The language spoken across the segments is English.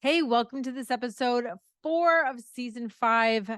Hey, welcome to this episode 4 of season 5.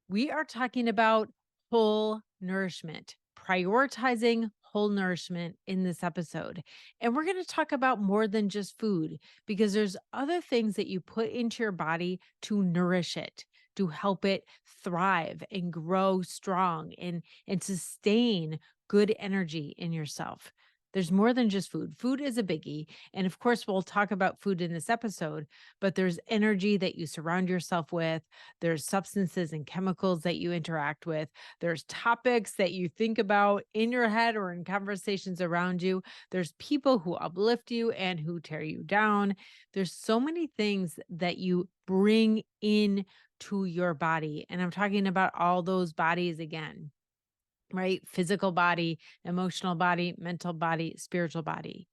We are talking about whole nourishment, prioritizing whole nourishment in this episode. And we're going to talk about more than just food because there's other things that you put into your body to nourish it, to help it thrive and grow strong and sustain good energy in yourself. There's more than just food. Food is a biggie. And of course, we'll talk about food in this episode, but there's energy that you surround yourself with. There's substances and chemicals that you interact with. There's topics that you think about in your head or in conversations around you. There's people who uplift you and who tear you down. There's so many things that you bring in to your body. And I'm talking about all those bodies again, right? Physical body, emotional body, mental body, spiritual body.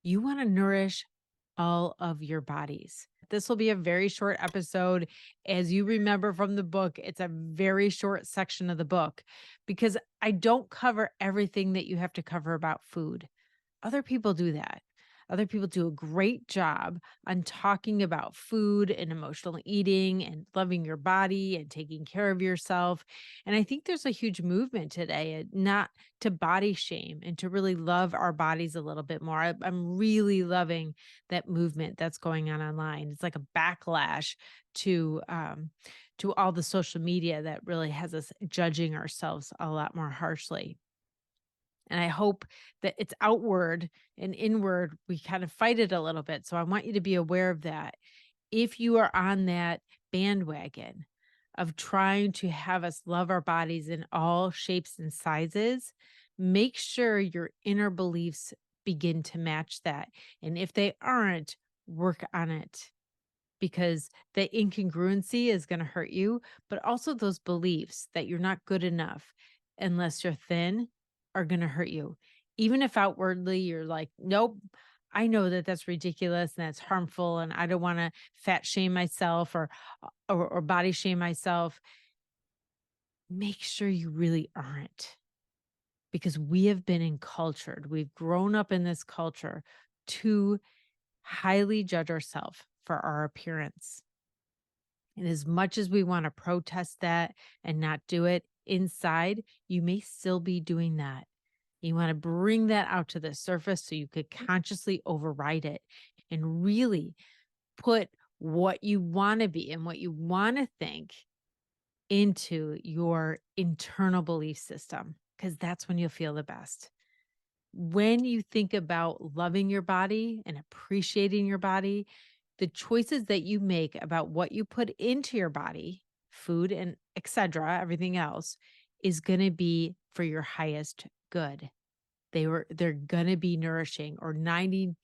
You want to nourish all of your bodies. This will be a very short episode. As you remember from the book, it's a very short section of the book because I don't cover everything that you have to cover about food. Other people do that. Other people do a great job on talking about food and emotional eating and loving your body and taking care of yourself. And I think there's a huge movement today, not to body shame and to really love our bodies a little bit more. I'm really loving that movement that's going on online. It's like a backlash to all the social media that really has us judging ourselves a lot more harshly. And I hope that it's outward and inward. We kind of fight it a little bit. So I want you to be aware of that. If you are on that bandwagon of trying to have us love our bodies in all shapes and sizes, make sure your inner beliefs begin to match that. And if they aren't, work on it because the incongruency is going to hurt you, but also those beliefs that you're not good enough unless you're thin are going to hurt you. Even if outwardly you're like, nope, I know that that's ridiculous and that's harmful and I don't want to fat shame myself or body shame myself. Make sure you really aren't because we have been encultured. We've grown up in this culture to highly judge ourselves for our appearance. And as much as we want to protest that and not do it inside, you may still be doing that. You want to bring that out to the surface so you could consciously override it and really put what you want to be and what you want to think into your internal belief system, because that's when you'll feel the best. When you think about loving your body and appreciating your body, the choices that you make about what you put into your body, food and etc., everything else is going to be for your highest good. They're going to be nourishing, or 99%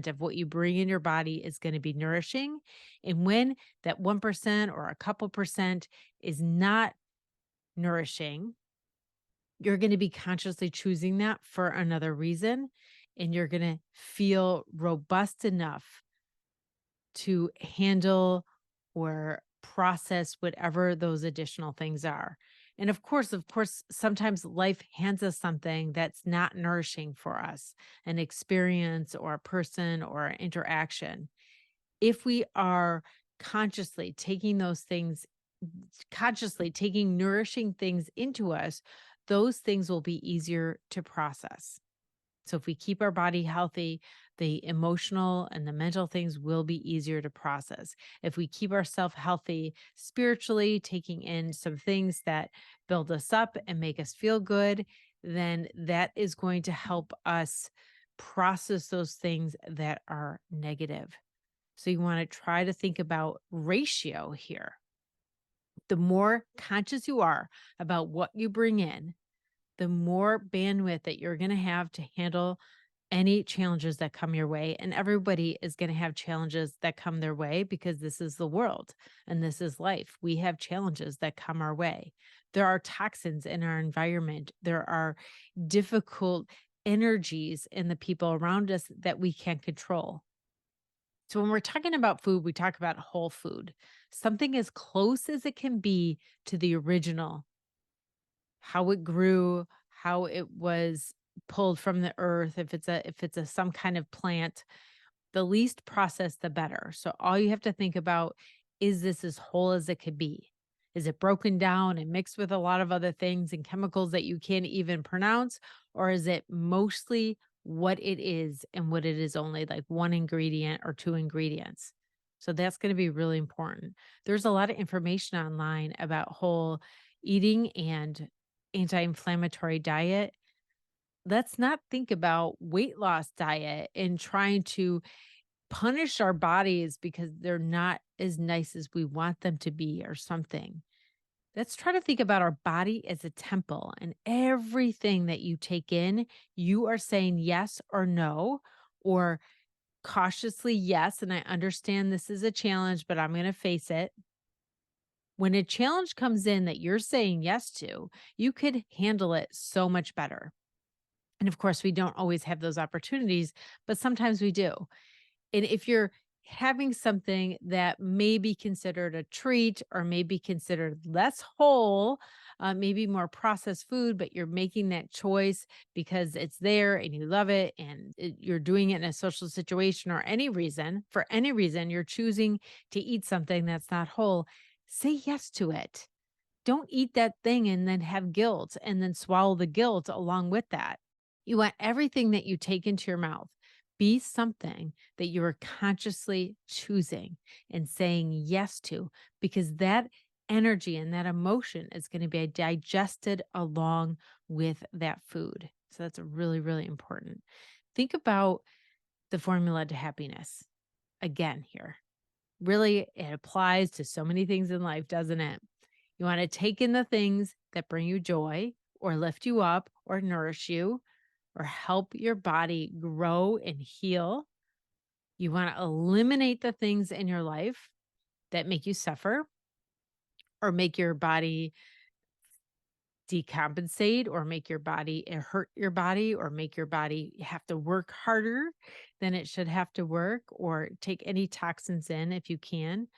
of what you bring in your body is going to be nourishing. And when that 1% or a couple percent is not nourishing, you're going to be consciously choosing that for another reason. And you're going to feel robust enough to handle or process whatever those additional things are. And of course, sometimes life hands us something that's not nourishing for us, an experience or a person or an interaction. If we are consciously taking those things, consciously taking nourishing things into us, those things will be easier to process. So if we keep our body healthy, the emotional and the mental things will be easier to process. If we keep ourselves healthy spiritually, taking in some things that build us up and make us feel good, then that is going to help us process those things that are negative. So you want to try to think about ratio here. The more conscious you are about what you bring in, the more bandwidth that you're going to have to handle any challenges that come your way. And everybody is going to have challenges that come their way because this is the world and this is life. We have challenges that come our way. There are toxins in our environment. There are difficult energies in the people around us that we can't control. So when we're talking about food, we talk about whole food, something as close as it can be to the original, how it grew, how it was pulled from the earth, if it's a some kind of plant, The least processed, the better. So all you have to think about is this as whole as it could be? Is it broken down and mixed with a lot of other things and chemicals that you can't even pronounce? Or is it mostly what it is and what it is only like one ingredient or two ingredients? So that's going to be really important. There's a lot of information online about whole eating and anti inflammatory diet. Let's not think about weight loss diet and trying to punish our bodies because they're not as nice as we want them to be or something. Let's try to think about our body as a temple, and everything that you take in, you are saying yes or no, or cautiously yes. And I understand this is a challenge, but I'm going to face it. When a challenge comes in that you're saying yes to, you could handle it so much better. And of course, we don't always have those opportunities, but sometimes we do. And if you're having something that may be considered a treat or may be considered less whole, maybe more processed food, but you're making that choice because it's there and you love it and you're doing it in a social situation or any reason, for any reason, you're choosing to eat something that's not whole, say yes to it. Don't eat that thing and then have guilt and then swallow the guilt along with that. You want everything that you take into your mouth be something that you are consciously choosing and saying yes to, because that energy and that emotion is going to be digested along with that food. So that's really, really important. Think about the formula to happiness again here. Really, it applies to so many things in life, doesn't it? You want to take in the things that bring you joy or lift you up or nourish you or help your body grow and heal. You want to eliminate the things in your life that make you suffer or make your body decompensate or make your body hurt your body or make your body have to work harder than it should have to work or take any toxins in if you can.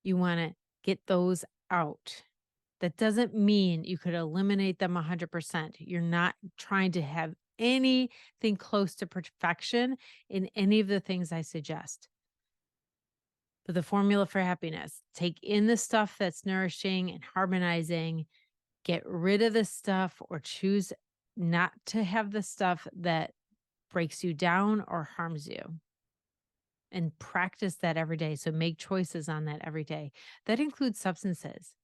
You want to get those out. That doesn't mean you could eliminate them 100%. You're not trying to have anything close to perfection in any of the things I suggest. But the formula for happiness, take in the stuff that's nourishing and harmonizing, get rid of the stuff or choose not to have the stuff that breaks you down or harms you. And practice that every day. So make choices on that every day. That includes substances.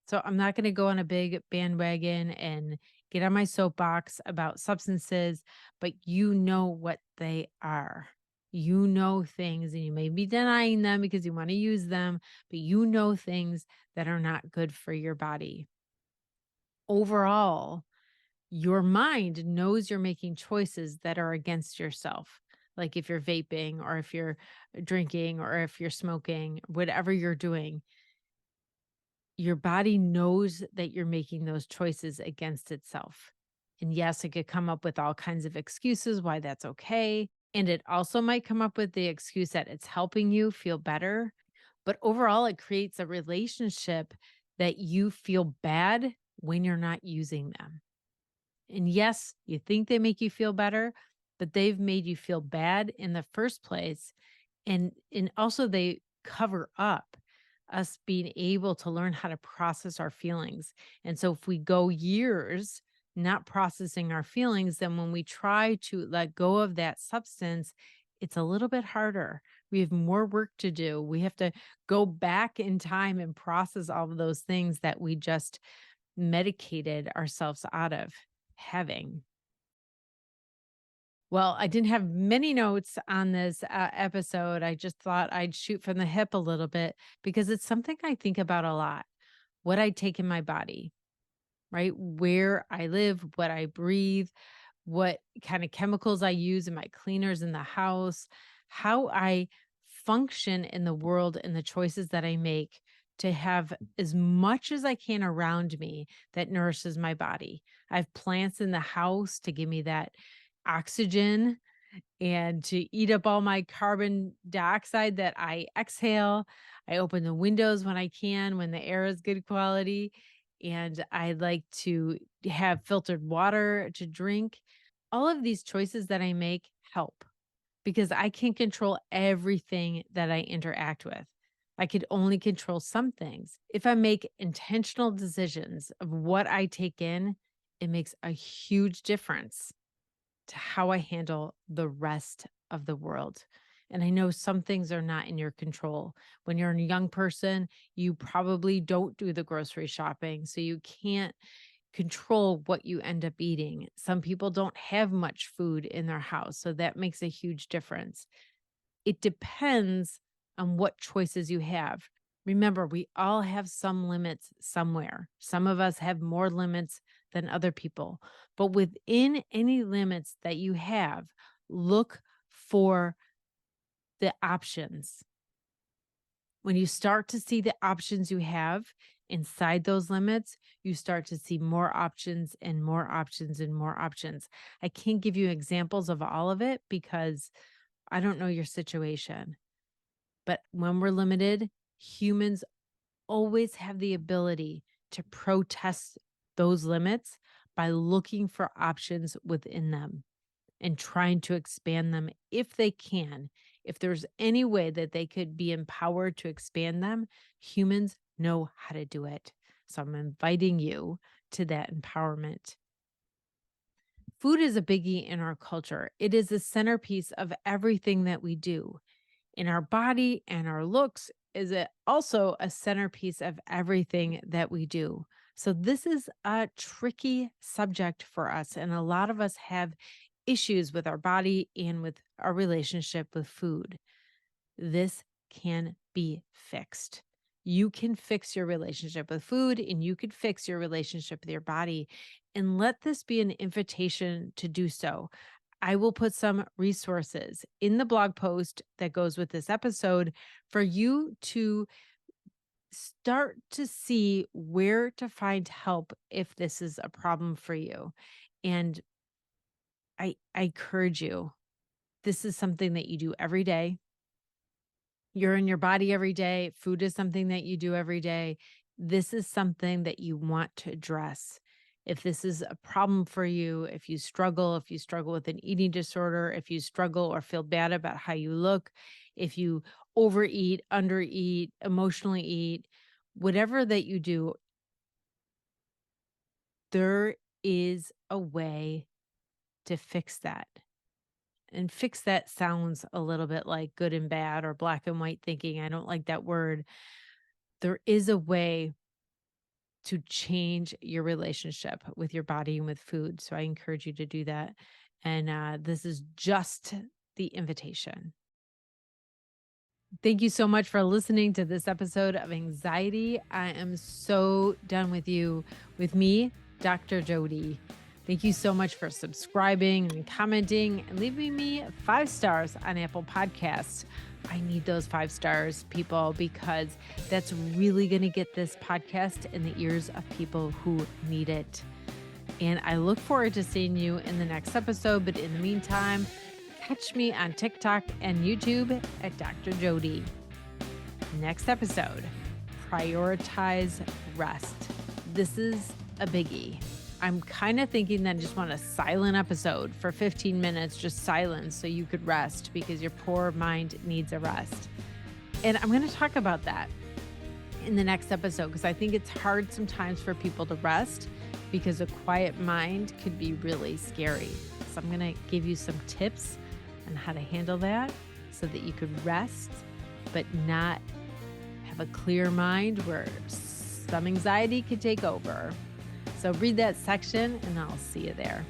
So I'm not going to go on a big bandwagon and get on my soapbox about substances, but you know what they are. You know things and you may be denying them because you want to use them, but you know things that are not good for your body. Overall, your mind knows you're making choices that are against yourself. Like if you're vaping or if you're drinking or if you're smoking, whatever you're doing, your body knows that you're making those choices against itself. And yes, it could come up with all kinds of excuses why that's okay. And it also might come up with the excuse that it's helping you feel better. But overall, it creates a relationship that you feel bad when you're not using them. And yes, you think they make you feel better, but they've made you feel bad in the first place. And also they cover up us being able to learn how to process our feelings. And so if we go years not processing our feelings, then when we try to let go of that substance, it's a little bit harder. We have more work to do. We have to go back in time and process all of those things that we just medicated ourselves out of having. Well, I didn't have many notes on this episode. I just thought I'd shoot from the hip a little bit because it's something I think about a lot. What I take in my body, right? Where I live, what I breathe, what kind of chemicals I use in my cleaners in the house, how I function in the world and the choices that I make to have as much as I can around me that nourishes my body. I have plants in the house to give me that oxygen and to eat up all my carbon dioxide that I exhale. I open the windows when I can, when the air is good quality. And I like to have filtered water to drink. All of these choices that I make help. because I can't control everything that I interact with. I could only control some things. If I make intentional decisions of what I take in, it makes a huge difference to how I handle the rest of the world. And I know some things are not in your control. When you're a young person, you probably don't do the grocery shopping, so you can't control what you end up eating. Some people don't have much food in their house, so that makes a huge difference. It depends on what choices you have. Remember, we all have some limits somewhere. Some of us have more limits than other people, but within any limits that you have, look for the options. When you start to see the options you have inside those limits, you start to see more options and more options and more options. I can't give you examples of all of it because I don't know your situation. But when we're limited, humans always have the ability to protest those limits by looking for options within them and trying to expand them if they can. If there's any way that they could be empowered to expand them, humans know how to do it. So I'm inviting you to that empowerment. Food is a biggie in our culture. It is the centerpiece of everything that we do in our body, and our looks is it also a centerpiece of everything that we do. So this is a tricky subject for us, and a lot of us have issues with our body and with our relationship with food. This can be fixed. You can fix your relationship with food, and you can fix your relationship with your body, and let this be an invitation to do so. I will put some resources in the blog post that goes with this episode for you to start to see where to find help if this is a problem for you. And I encourage you, this is something that you do every day. You're in your body every day. Food is something that you do every day. This is something that you want to address. If this is a problem for you, if you struggle with an eating disorder, if you struggle or feel bad about how you look, if you overeat, undereat, emotionally eat, whatever that you do, there is a way to fix that. And fix that sounds a little bit like good and bad or black and white thinking. I don't like that word. There is a way to change your relationship with your body and with food. So I encourage you to do that. And this is just the invitation. Thank you so much for listening to this episode of Anxiety. I am so done with you, with me, Dr. Jodi. Thank you so much for subscribing and commenting and leaving me 5 stars on Apple Podcasts. I need those 5 stars, people, because that's really going to get this podcast in the ears of people who need it. And I look forward to seeing you in the next episode. But in the meantime, catch me on TikTok and YouTube at Dr. Jodi. Next episode, prioritize rest. This is a biggie. I'm kind of thinking that I just want a silent episode for 15 minutes, just silence so you could rest because your poor mind needs a rest. And I'm going to talk about that in the next episode because I think it's hard sometimes for people to rest because a quiet mind could be really scary. So I'm going to give you some tips on how to handle that so that you could rest, but not have a clear mind where some anxiety could take over. So read that section and I'll see you there.